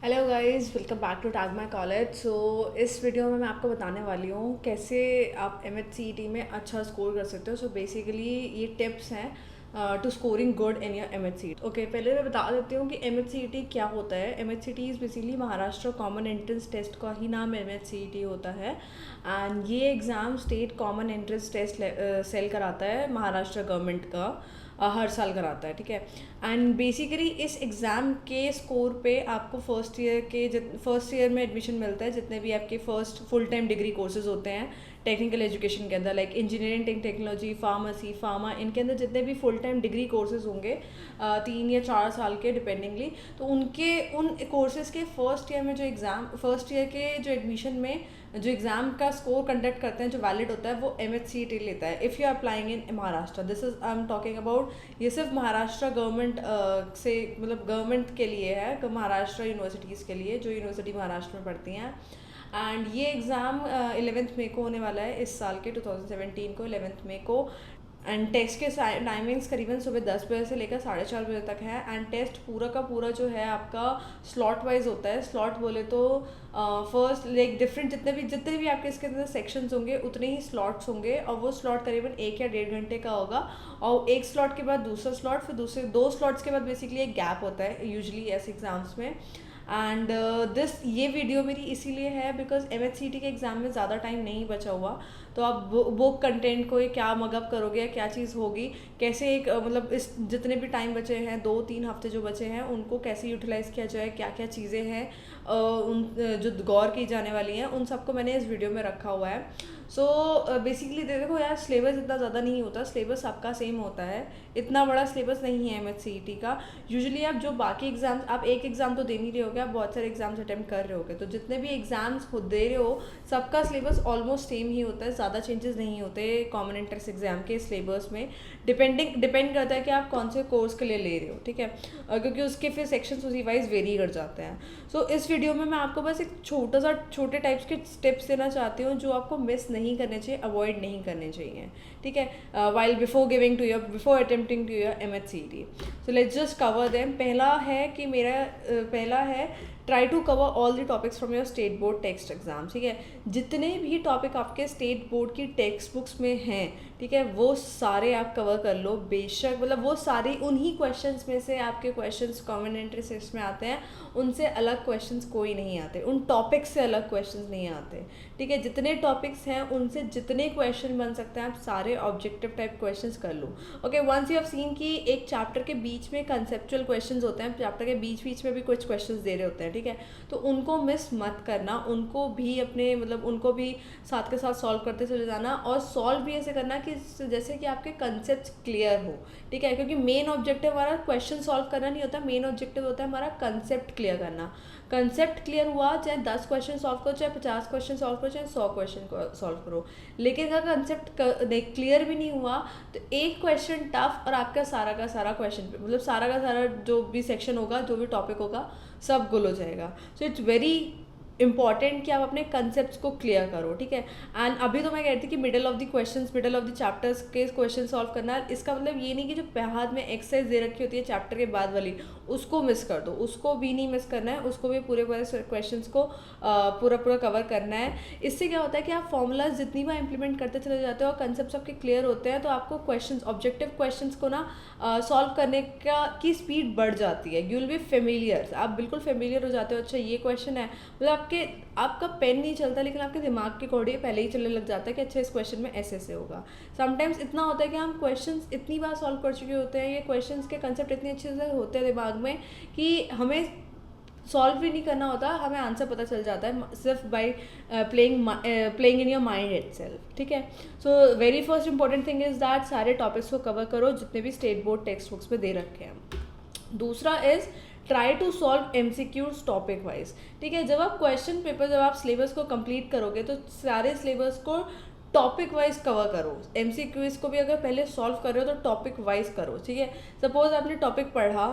Hello guys, welcome back to Tag My College. So इस video में मैं आपको बताने वाली हूँ कैसे आप एमएचसीईटी में अच्छा स्कोर कर सकते हो। सो बेसिकली ये टिप्स हैं to scoring good in your MHCET. Okay, पहले मैं बता देती हूँ कि एमएचसीईटी क्या होता है। MHCET is basically Maharashtra common entrance test का ही नाम एमएचसीईटी होता है। एंड ये exam state common entrance test cell कराता है महाराष्ट्र गवर्नमेंट का, हर साल कराता है। ठीक है। एंड बेसिकली इस एग्ज़ाम के स्कोर पे आपको फर्स्ट ईयर में एडमिशन मिलता है। जितने भी आपके first full time degree courses होते हैं टेक्निकल एजुकेशन के अंदर, like engineering, technology, pharmacy, pharma, इनके अंदर जितने भी फुल टाइम डिग्री कोर्सेज होंगे 3 या 4 साल के डिपेंडिंगली, तो उनके उन कोर्सेज के फर्स्ट ईयर के जो एडमिशन में जो एग्ज़ाम का स्कोर कंडक्ट करते हैं, जो वैलिड होता है, वो एमएचसीईटी लेता है। If you are applying in Maharashtra, this is I am talking about, ये सिर्फ महाराष्ट्र गवर्नमेंट से मतलब गवर्नमेंट के लिए है, महाराष्ट्र यूनिवर्सिटीज़ के लिए जो यूनिवर्सिटी महाराष्ट्र में पढ़ती हैं। एंड ये एग्ज़ाम 11 मई को होने वाला है, इस साल के 2017 को 11 मई को। एंड टेस्ट के टाइमिंग्स करीबन सुबह 10 बजे से लेकर 4:30 बजे तक है। एंड टेस्ट पूरा का पूरा जो है आपका स्लॉट वाइज होता है। स्लॉट बोले तो फर्स्ट लाइक डिफरेंट जितने भी आपके इसके अंदर सेक्शंस होंगे उतने ही स्लॉट्स होंगे, और वो स्लॉट करीबन 1 या 1.5 घंटे का होगा। और एक स्लॉट के बाद दूसरा स्लॉट, फिर दूसरे 2 स्लॉट्स के बाद बेसिकली एक गैप होता है यूजली ऐसे एग्जाम्स में। एंड ये वीडियो मेरी इसीलिए है बिकॉज एमएचसीईटी के एग्ज़ाम में ज़्यादा टाइम नहीं बचा हुआ। तो आप बुक कंटेंट को क्या मगअप करोगे, क्या चीज़ होगी, कैसे एक मतलब इस जितने भी टाइम बचे हैं, 2-3 हफ्ते जो बचे हैं, उनको कैसे यूटिलाइज़ किया जाए, क्या क्या चीज़ें हैं उन जो गौर की जाने वाली हैं, उन सबको मैंने इस वीडियो में रखा हुआ है। सो बेसिकली देखो यार, सिलेबस इतना ज़्यादा नहीं होता, सिलेबस सबका सेम होता है, इतना बड़ा सिलेबस नहीं है एमएचसीईटी का। यूजुअली आप जो बाकी एग्जाम्स, आप एक एग्ज़ाम तो दे नहीं रहे होगे, आप बहुत सारे एग्जाम्स अटेम्प्ट कर रहे होगे, तो जितने भी एग्जाम्स खुद दे रहे हो सबका सिलेबस ऑलमोस्ट सेम ही होता है, ज़्यादा चेंजेस नहीं होते कॉमन एंट्रेंस एग्जाम के सिलेबस में। डिपेंड करता है कि आप कौन से कोर्स के लिए ले रहे हो। ठीक है, क्योंकि उसके फिर सेक्शंस उसी वाइज वेरी कर जाते हैं। सो इस वीडियो में मैं आपको बस एक छोटे टाइप्स के टिप्स देना चाहती हूँ जो आपको मिस नहीं करने चाहिए, अवॉइड नहीं करने चाहिए। ठीक है, while before attempting to your MHCET. So let's just cover them. पहला है try to cover all the topics from your state board text exam. ठीक है, जितने भी टॉपिक आपके स्टेट बोर्ड की टेक्स्ट बुक्स में हैं, ठीक है, वो सारे आप कवर कर लो। बेशक मतलब वो सारी उन्हीं क्वेश्चंस में से आपके क्वेश्चंस कॉमन एंट्रेंस टेस्ट में आते हैं, उनसे अलग क्वेश्चंस कोई नहीं आते, उन टॉपिक्स से अलग क्वेश्चंस नहीं आते। ठीक है, जितने टॉपिक्स हैं उनसे जितने क्वेश्चन बन सकते हैं आप सारे ऑब्जेक्टिव टाइप क्वेश्चंस कर लो। Okay, once you have seen कि एक चैप्टर के बीच में कंसेप्चुअल क्वेश्चंस होते हैं, चैप्टर के बीच में भी कुछ क्वेश्चंस दे रहे होते हैं। ठीक है, तो उनको मिस मत करना, उनको भी अपने मतलब उनको भी साथ के साथ सॉल्व करते चले जाना, और सॉल्व भी ऐसे करना कि जैसे कि आपके कंसेप्ट क्लियर हो। ठीक है, क्योंकि मेन ऑब्जेक्टिव हमारा क्वेश्चन सॉल्व करना नहीं होता, मेन ऑब्जेक्टिव होता है हमारा कंसेप्ट क्लियर करना। कंसेप्ट क्लियर हुआ, चाहे 10 क्वेश्चन सॉल्व करो, चाहे 50 क्वेश्चन सॉल्व करो, चाहे 100 क्वेश्चन सॉल्व करो, लेकिन अगर कंसेप्ट क्लियर भी नहीं हुआ तो एक क्वेश्चन टफ और आपका सारा का सारा क्वेश्चन मतलब सारा का सारा जो भी सेक्शन होगा, जो भी टॉपिक होगा, सब गुल हो जाएगा। सो इट्स वेरी इंपॉर्टेंट कि आप अपने कंसेप्ट को क्लियर करो। ठीक है, एंड अभी तो मैं कहती थी कि मिडल ऑफ द चैप्टर्स के क्वेश्चन सॉल्व करना, इसका मतलब ये नहीं कि जो बाद में एक्सरसाइज दे रखी होती है चैप्टर के बाद वाली, उसको मिस कर दो, उसको भी नहीं मिस करना है, उसको भी पूरे क्वेश्चंस को पूरा कवर करना है। इससे क्या होता है कि आप फॉर्मूलाज जितनी बार इंप्लीमेंट करते चले जाते हो और कंसेप्ट आपके क्लियर होते हैं, तो आपको ऑब्जेक्टिव क्वेश्चंस को ना सॉल्व करने की स्पीड बढ़ जाती है। यू विल बी फेमिलियर, आप बिल्कुल फेमिलियर हो जाते हो। अच्छा ये क्वेश्चन है, मतलब आपका पेन नहीं चलता, लेकिन आपके दिमाग के अकॉर्डिंग पहले ही चलने लग जाता है कि अच्छा इस क्वेश्चन में ऐसे होगा। समटाइम्स इतना होता है कि हम क्वेश्चंस इतनी बार सॉल्व कर चुके होते हैं, ये क्वेश्चंस के कंसेप्ट इतने अच्छे से होते हैं दिमाग में कि हमें सॉल्व भी नहीं करना होता, हमें आंसर पता चल जाता है सिर्फ by playing in your mind itself. ठीक है, so very first important thing is that सारे टॉपिक्स को कवर करो जितने भी स्टेट बोर्ड टेक्स्ट बुक्स में दे रखे हैं। दूसरा is try to solve MCQs topic wise. ठीक है, जब आप जब आप सिलेबस को कंप्लीट करोगे तो सारे सिलेबस को टॉपिक वाइज कवर करो। एमसीक्यूज को भी अगर पहले सॉल्व कर रहे हो तो टॉपिक वाइज करो। ठीक है, सपोज आपने टॉपिक पढ़ा,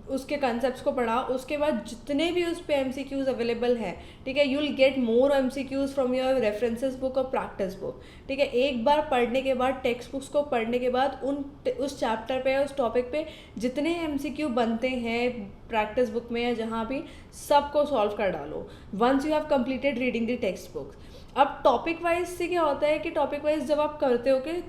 उसके कंसेप्ट को पढ़ा, उसके बाद जितने भी उस पे MCQs अवेलेबल हैं, ठीक है, you will get more MCQs from your references book और प्रैक्टिस बुक, ठीक है। एक बार पढ़ने के बाद, टेक्स्ट बुक्स को पढ़ने के बाद उस चैप्टर पे, उस टॉपिक पे जितने MCQ बनते हैं प्रैक्टिस बुक में या जहाँ भी, सबको सॉल्व कर डालो once you have completed reading the text books. अब टॉपिक वाइज से क्या होता है कि टॉपिक वाइज जब आप करते हो कि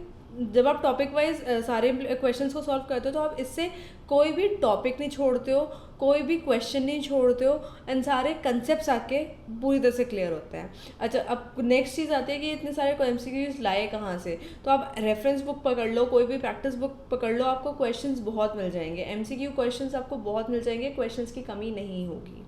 जब आप टॉपिक वाइज सारे क्वेश्चंस को सॉल्व करते हो तो आप इससे कोई भी टॉपिक नहीं छोड़ते हो, कोई भी क्वेश्चन नहीं छोड़ते हो, एंड सारे कंसेप्ट्स आके पूरी तरह से क्लियर होते हैं। अच्छा, अब नेक्स्ट चीज़ आती है कि इतने सारे MCQs लाए कहाँ से, तो आप रेफरेंस बुक पकड़ लो, कोई भी प्रैक्टिस बुक पकड़ लो, आपको क्वेश्चंस बहुत मिल जाएंगे, MCQ क्वेश्चंस आपको बहुत मिल जाएंगे, क्वेश्चंस की कमी नहीं होगी,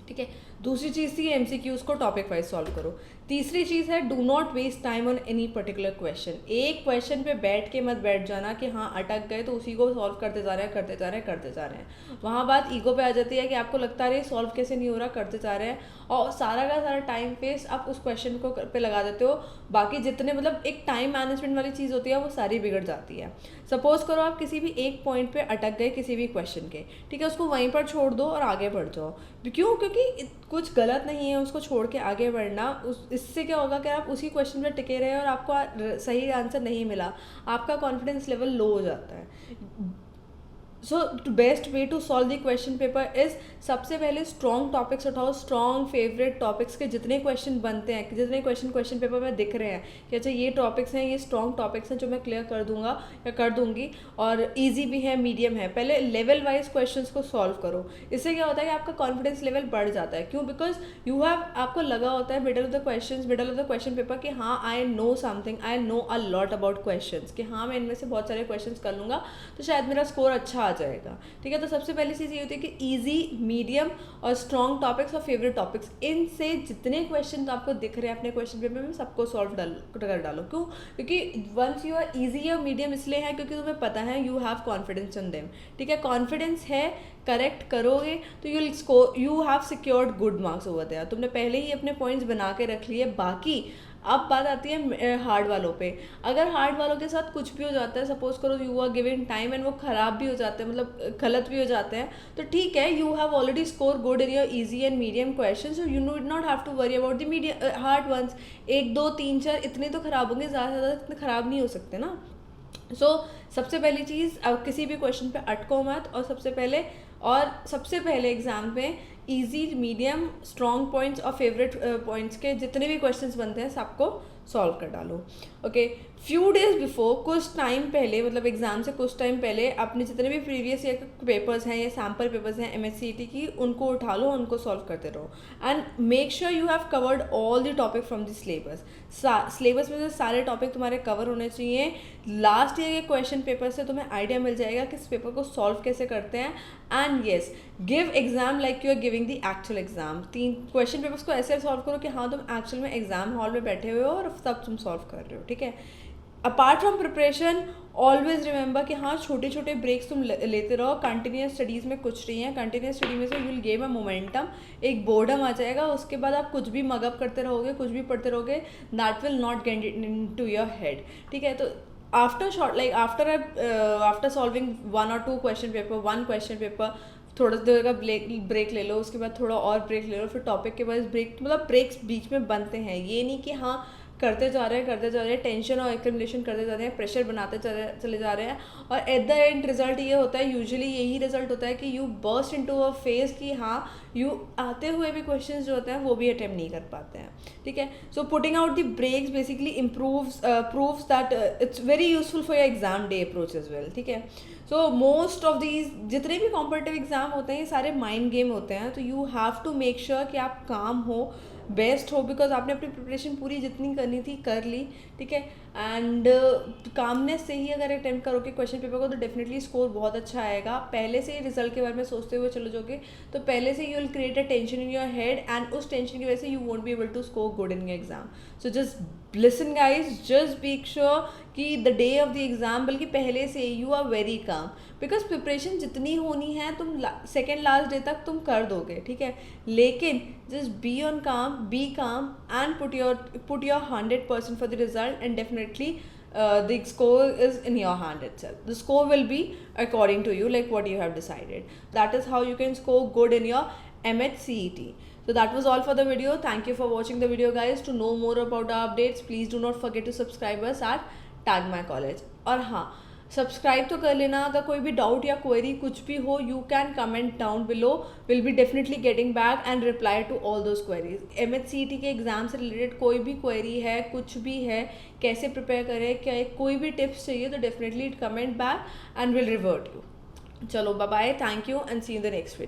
ठीक है। दूसरी चीज़ थी MCQs को टॉपिक वाइज सॉल्व करो। तीसरी चीज़ है do not waste time on any particular question. एक क्वेश्चन पे बैठ जाना कि हाँ अटक गए तो उसी को सॉल्व करते जा रहे हैं। वहाँ बात ईगो पे आ जाती है कि आपको लगता है सॉल्व कैसे नहीं हो रहा, करते जा रहे हैं, और सारा का सारा टाइम वेस्ट आप उस क्वेश्चन को पे लगा देते हो। बाकी जितने मतलब एक टाइम मैनेजमेंट वाली चीज़ होती है वो सारी बिगड़ जाती है। सपोज करो आप किसी भी एक पॉइंट पे अटक गए किसी भी क्वेश्चन के, ठीक है, उसको वहीं पर छोड़ दो और आगे बढ़ जाओ। क्यों? क्योंकि कुछ गलत नहीं है उसको छोड़ के आगे बढ़ना। इससे क्या होगा कि आप उसी क्वेश्चन पर टिके रहे और आपको सही आंसर नहीं मिला, आपका कॉन्फिडेंस लेवल लो हो जाता है। So best way to solve the question paper is, सबसे पहले स्ट्रॉन्ग टॉपिक्स उठाओ, स्ट्रॉन्ग फेवरेट टॉपिक्स के जितने क्वेश्चन बनते हैं, जितने क्वेश्चन पेपर में दिख रहे हैं कि अच्छा ये टॉपिक्स हैं, ये स्ट्रॉन्ग टॉपिक्स हैं जो मैं क्लियर कर दूंगा या कर दूंगी, और इजी भी है, मीडियम है, पहले लेवल वाइज क्वेश्चंस को सॉल्व करो। इससे क्या होता है कि आपका कॉन्फिडेंस लेवल बढ़ जाता है। क्यों? बिकॉज यू हैव, आपको लगा होता है middle of the question paper कि हाँ I know something, I know a lot about questions, कि हाँ मैं इनमें से बहुत सारे क्वेश्चंस कर लूँगा तो शायद मेरा स्कोर अच्छा आ जाएगा, ठीक है। तो सबसे पहली चीज़ ये होती है कि इजी, मीडियम और स्ट्रॉन्ग टॉपिक्स और फेवरेट टॉपिक्स, इनसे जितने क्वेश्चन आपको दिख रहे हैं अपने क्वेश्चन पेपर में सबको सॉल्व कर डालो। क्यों? क्योंकि वंस यू आर इजी और मीडियम इसलिए है क्योंकि तुम्हें पता है you have confidence in them, ठीक है। कॉन्फिडेंस है, करेक्ट करोगे तो you have secured good marks over there. तुमने पहले ही अपने पॉइंट्स बना के रख लिए। बाकी अब बात आती है हार्ड वालों पे। अगर हार्ड वालों के साथ कुछ भी हो जाता है, सपोज करो you are giving time and वो ख़राब भी हो जाते हैं, मतलब गलत भी हो जाते हैं, तो ठीक है, you have already score good in your easy and medium question, so you need not have to worry about the medium hard ones. 1 2 3 4 इतने तो ख़राब होंगे, ज़्यादा से ज़्यादा इतने ख़राब नहीं हो सकते ना। सबसे पहली चीज़, अब किसी भी क्वेश्चन पे अटको मत, और सबसे पहले एग्जाम पे इजी, मीडियम, स्ट्रॉन्ग पॉइंट्स और फेवरेट पॉइंट्स के जितने भी क्वेश्चंस बनते हैं सबको सॉल्व कर डालो। ओके, फ्यू डेज बिफोर, कुछ टाइम पहले, मतलब एग्जाम से कुछ टाइम पहले, अपने जितने भी प्रीवियस ईयर के पेपर्स हैं या सैम्पल पेपर्स हैं MHCET की, उनको उठा लो, उनको सॉल्व करते रहो, and make sure you have covered all the topic from the syllabus. Syllabus में से सारे टॉपिक तुम्हारे कवर होने चाहिए। लास्ट ईयर के क्वेश्चन पेपर से तुम्हें आइडिया मिल जाएगा कि इस पेपर को सॉल्व कैसे करते हैं। And yes, give exam like you are giving the actual exam. 3 question papers को ऐसे सॉल्व करो कि हाँ तुम एक्चुअल में एग्जाम हॉल में बैठे हुए हो और सब तुम सॉल्व कर रहे हो, ठीक है। Apart from preparation, always remember कि हाँ छोटे छोटे ब्रेक्स तुम लेते रहो। कंटिन्यूस स्टडीज़ में कुछ नहीं है, कंटिन्यूस स्टडी में से you will gain a momentum, एक बोर्डम आ जाएगा, उसके बाद आप कुछ भी मगअप करते रहोगे, कुछ भी पढ़ते रहोगे, that will not get into your head, ठीक है। तो after solving 1 or 2 question paper, 1 question paper, थोड़ा देर का ब्रेक ले लो, उसके बाद थोड़ा और ब्रेक ले लो, फिर टॉपिक के बाद ब्रेक, मतलब ब्रेक्स बीच में बनते हैं। ये नहीं कि हाँ करते जा रहे हैं, टेंशन और एक्यूमुलेशन करते जा रहे हैं, प्रेशर बनाते चले जा रहे हैं, और एट द एंड रिजल्ट ये होता है, यूजुअली यही रिजल्ट होता है कि you burst into a phase, कि हाँ यू आते हुए भी क्वेश्चंस जो होते हैं वो भी अटेम्प्ट नहीं कर पाते हैं, ठीक है। So putting out the breaks basically proves that it's very useful for your exam day approach as well, ठीक है। सो मोस्ट ऑफ दीज जितने भी कॉम्पिटिटिव एग्जाम होते हैं ये सारे माइंड गेम होते हैं, तो you have to make sure कि आप काम हो, बेस्ट हो, बिकॉज आपने अपनी प्रिपरेशन पूरी जितनी करनी थी कर ली, ठीक है। एंड कामनेस से ही अगर अटेम्प्ट करोगे क्वेश्चन पेपर को तो डेफिनेटली स्कोर बहुत अच्छा आएगा। पहले से ही रिजल्ट के बारे में सोचते हुए चलो जाओगे तो पहले से you will create a tension in your head, and उस टेंशन की वजह से you won't be able to score good in your exam. So just listen guys, just make sure कि the day of the exam, बल्कि पहले से you are very calm, because preparation जितनी होनी है तुम सेकेंड लास्ट डे तक तुम कर दोगे, ठीक है। लेकिन जस्ट बी ऑन काम, बी काम and put your 100% for the result, and definitely the score is in your hand itself. The score will be according to you, like what you have decided. That is how you can score good in your MHCET. So that was all for the video. Thank you for watching the video, guys. To know more about our updates, please do not forget to subscribe us at Tag My College. और हाँ, subscribe तो कर लेना. अगर कोई भी doubt या query कुछ भी हो, you can comment down below. Will be definitely getting back and reply to all those queries. MHCET के एग्जाम से रिलेटेड कोई भी क्वेरी है, कुछ भी है, कैसे प्रिपेयर करें, क्या कोई भी टिप्स चाहिए, तो definitely comment back and will revert you. चलो bye bye, thank you and see in the next video.